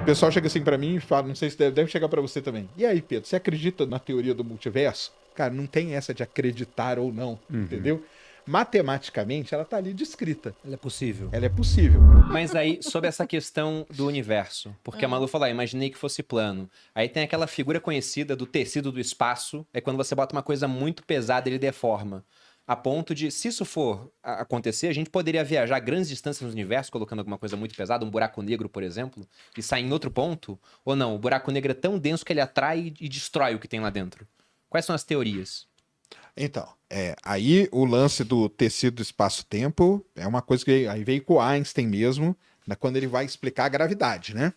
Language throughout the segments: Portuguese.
pessoal chega assim pra mim e fala, não sei se deve chegar pra você também. E aí, Pedro, você acredita na teoria do multiverso? Cara, não tem essa de acreditar ou não, Uhum. entendeu? Matematicamente, ela tá ali descrita. Ela é possível. Ela é possível. Mas aí, sobre essa questão do universo, porque a Malu falou, imaginei que fosse plano. Aí tem aquela figura conhecida do tecido do espaço, é quando você bota uma coisa muito pesada, ele deforma. A ponto de, se isso for acontecer, a gente poderia viajar grandes distâncias no universo, colocando alguma coisa muito pesada, um buraco negro, por exemplo, e sair em outro ponto? Ou não, o buraco negro é tão denso que ele atrai e destrói o que tem lá dentro? Quais são as teorias? Então, aí o lance do tecido do espaço-tempo é uma coisa que aí veio com o Einstein mesmo, quando ele vai explicar a gravidade, né?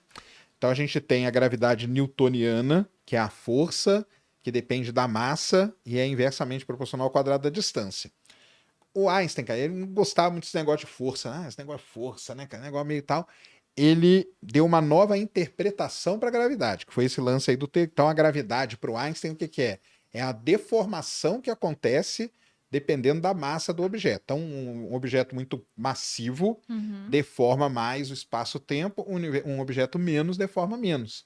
Então a gente tem a gravidade newtoniana, que é a força que depende da massa e é inversamente proporcional ao quadrado da distância. O Einstein, cara, ele não gostava muito desse negócio de força, esse negócio de força, né, cara, negócio meio tal. Ele deu uma nova interpretação para a gravidade, que foi esse lance aí do então a gravidade para o Einstein, o que que é? É a deformação que acontece dependendo da massa do objeto. Então, um objeto muito massivo deforma mais o espaço-tempo, um objeto menos deforma menos.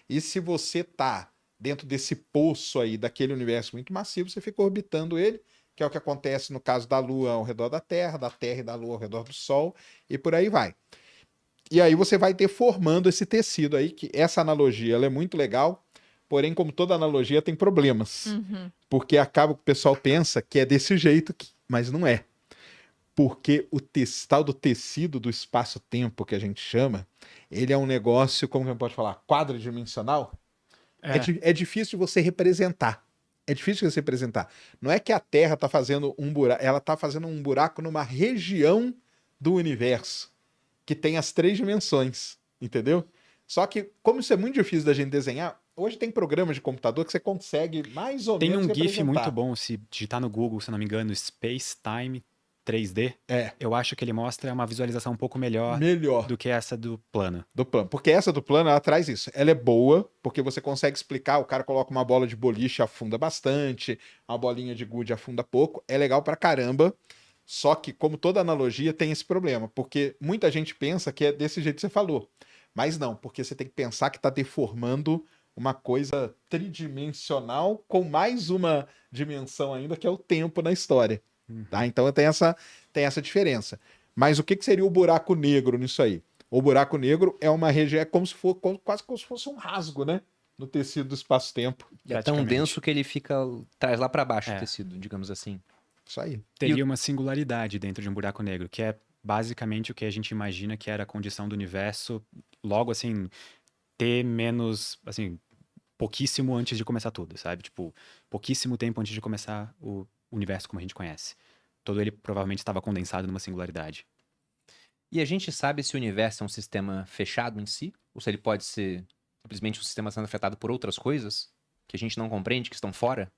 E se você está dentro desse poço aí, daquele universo muito massivo, você fica orbitando ele, que é o que acontece no caso da Lua ao redor da Terra e da Lua ao redor do Sol, e por aí vai. E aí você vai deformando esse tecido aí, que essa analogia ela é muito legal, porém, como toda analogia, tem problemas. Porque acaba que o pessoal pensa que é desse jeito, mas não é. Porque o tal do tecido do espaço-tempo, que a gente chama, ele é um negócio, como que a gente pode falar, quadridimensional. É difícil de você representar. É difícil de você representar. Não é que a Terra está fazendo um buraco, ela está fazendo um buraco numa região do universo que tem as 3 dimensões, entendeu? Só que, como isso é muito difícil da gente desenhar, hoje tem programas de computador que você consegue mais ou Tem menos um GIF representar. muito bom, se digitar no Google, se não me engano, Space Time 3D. Eu acho que ele mostra uma visualização um pouco melhor do que essa do plano. Do plano. Porque essa do plano, ela traz isso. Ela é boa, porque você consegue explicar, o cara coloca uma bola de boliche, afunda bastante, uma bolinha de gude afunda pouco. É legal pra caramba. Só que, como toda analogia, tem esse problema. Porque muita gente pensa que é desse jeito que você falou. Mas não, porque você tem que pensar que está deformando uma coisa tridimensional com mais uma dimensão ainda, que é o tempo na história. Tá? Então tem essa diferença. Mas o que seria o buraco negro nisso aí? O buraco negro é uma região, quase como se fosse um rasgo, né? No tecido do espaço-tempo. É tão denso que ele traz lá para baixo o tecido, digamos assim. Isso aí. Teria uma singularidade dentro de um buraco negro, que é basicamente o que a gente imagina que era a condição do universo, logo assim, ter menos, assim, pouquíssimo antes de começar tudo, sabe? Tipo, pouquíssimo tempo antes de começar o universo como a gente conhece. Todo ele provavelmente estava condensado numa singularidade. E a gente sabe se o universo é um sistema fechado em si? Ou se ele pode ser simplesmente um sistema sendo afetado por outras coisas que a gente não compreende, que estão fora?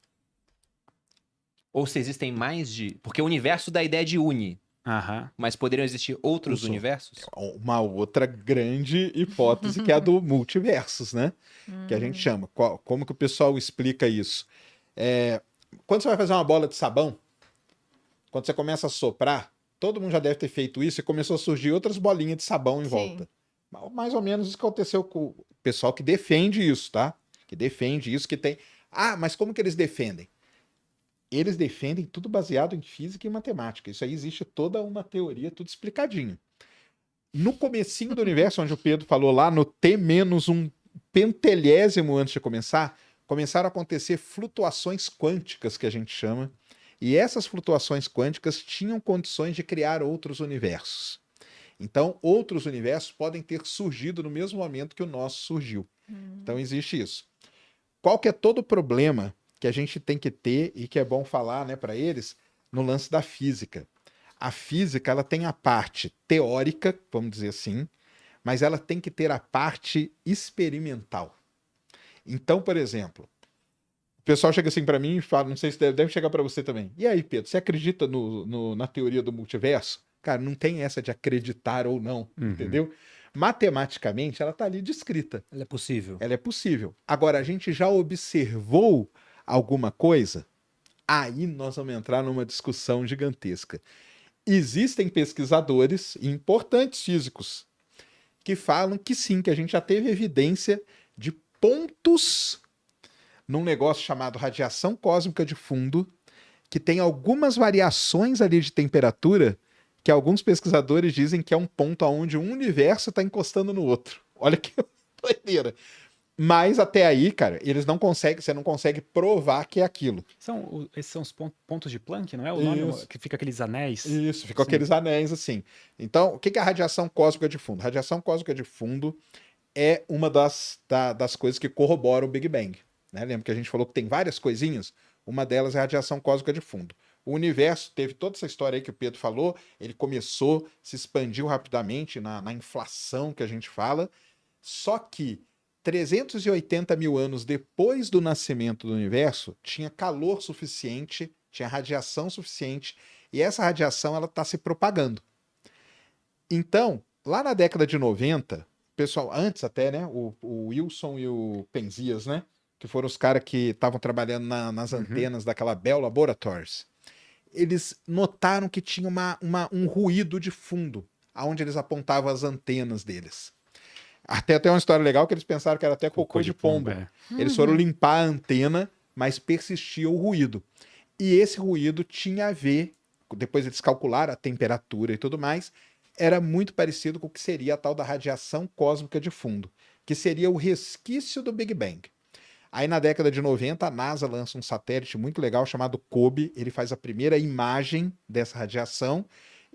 Ou se existem mais de... Porque o universo dá a ideia de uni. Mas poderiam existir outros universos? Uma outra grande hipótese que é a do multiversos, né? Que a gente chama. Como que o pessoal explica isso? Quando você vai fazer uma bola de sabão, quando você começa a soprar, todo mundo já deve ter feito isso e começou a surgir outras bolinhas de sabão em volta. Mais ou menos isso que aconteceu com o pessoal que defende isso, tá? Que defende isso, que tem... mas como que eles defendem? Eles defendem tudo baseado em física e matemática. Isso aí existe toda uma teoria, tudo explicadinho. No comecinho do universo, onde o Pedro falou lá, no T-1 pentelésimo antes de começar, começaram a acontecer flutuações quânticas, que a gente chama, e essas flutuações quânticas tinham condições de criar outros universos. Então, outros universos podem ter surgido no mesmo momento que o nosso surgiu. Então, existe isso. Qual que é todo o problema que a gente tem que ter e que é bom falar, né, para eles, no lance da física? A física, ela tem a parte teórica, vamos dizer assim, mas ela tem que ter a parte experimental. Então, por exemplo, o pessoal chega assim para mim e fala, não sei se deve chegar para você também. E aí, Pedro, você acredita na teoria do multiverso? Cara, não tem essa de acreditar ou não, entendeu? Matematicamente, ela está ali descrita. Ela é possível. Ela é possível. Agora, a gente já observou alguma coisa? Aí nós vamos entrar numa discussão gigantesca. Existem pesquisadores importantes físicos que falam que sim, que a gente já teve evidência de pontos num negócio chamado radiação cósmica de fundo, que tem algumas variações ali de temperatura que alguns pesquisadores dizem que é um ponto onde um universo está encostando no outro. Olha que doideira. Mas até aí, cara, eles não conseguem, você não consegue provar que é aquilo. Esses são os pontos de Planck, não é o nome? Isso. Que fica aqueles anéis. Isso, ficam Sim. aqueles anéis assim. Então, o que é a radiação cósmica de fundo? Radiação cósmica de fundo é uma das coisas que corroboram o Big Bang. Né? Lembra que a gente falou que tem várias coisinhas? Uma delas é a radiação cósmica de fundo. O universo teve toda essa história aí que o Pedro falou, ele começou, se expandiu rapidamente na inflação que a gente fala, só que 380 mil anos depois do nascimento do universo, tinha calor suficiente, tinha radiação suficiente, e essa radiação ela está se propagando. Então, lá na década de 90, pessoal, antes até, né, o Wilson e o Penzias, né, que foram os caras que estavam trabalhando nas antenas daquela Bell Laboratories, eles notaram que tinha um ruído de fundo, aonde eles apontavam as antenas deles. Até tem uma história legal que eles pensaram que era até cocô de pombo. É. Eles foram limpar a antena, mas persistia o ruído. E esse ruído tinha a ver, depois eles calcularam a temperatura e tudo mais, era muito parecido com o que seria a tal da radiação cósmica de fundo, que seria o resquício do Big Bang. Aí na década de 90, a NASA lança um satélite muito legal chamado COBE, ele faz a primeira imagem dessa radiação,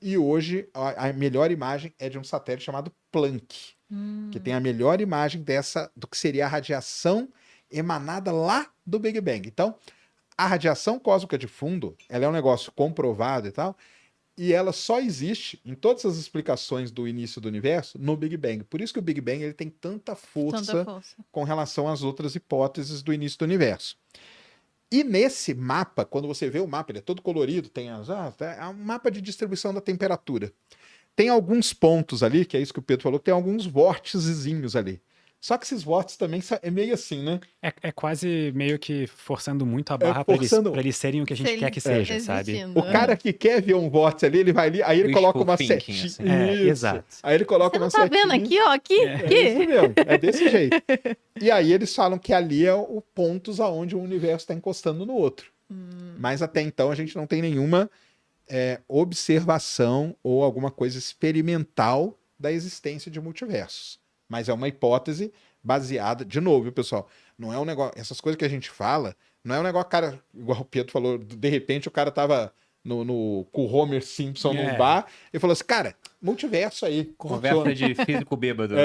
e hoje a melhor imagem é de um satélite chamado Planck, que tem a melhor imagem do que seria a radiação emanada lá do Big Bang. Então, a radiação cósmica de fundo, ela é um negócio comprovado e tal, e ela só existe em todas as explicações do início do universo no Big Bang. Por isso que o Big Bang ele tem tanta força com relação às outras hipóteses do início do universo. E nesse mapa, quando você vê o mapa, ele é todo colorido, tem é um mapa de distribuição da temperatura. Tem alguns pontos ali, que é isso que o Pedro falou, que tem alguns vórticezinhos ali. Só que esses vórtices também é meio assim, né? É quase meio que forçando muito a barra pra eles serem o que a gente quer que seja, sabe? O cara que quer ver um vórtice ali, ele vai ali, aí ele coloca uma setinha. Assim. Exato. Aí ele coloca Você não uma tá setinha. vendo aqui, ó? Aqui, É aqui. isso mesmo, é desse jeito. E aí eles falam que ali é o pontos aonde o universo está encostando no outro. Mas até então a gente não tem nenhuma observação ou alguma coisa experimental da existência de multiversos. Mas é uma hipótese baseada, de novo, viu, pessoal? Não é um negócio, essas coisas que a gente fala, não é um negócio, cara, igual o Pedro falou, de repente o cara tava com o Homer Simpson no bar e falou assim, cara, multiverso aí. Conversa de físico bêbado.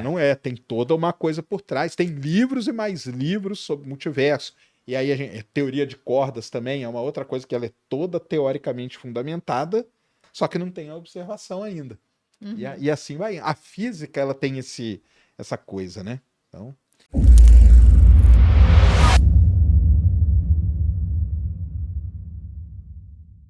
Não é, tem toda uma coisa por trás, tem livros e mais livros sobre multiverso. E aí teoria de cordas também é uma outra coisa que ela é toda teoricamente fundamentada, só que não tem a observação ainda. E assim vai. A física ela tem essa coisa, né? Então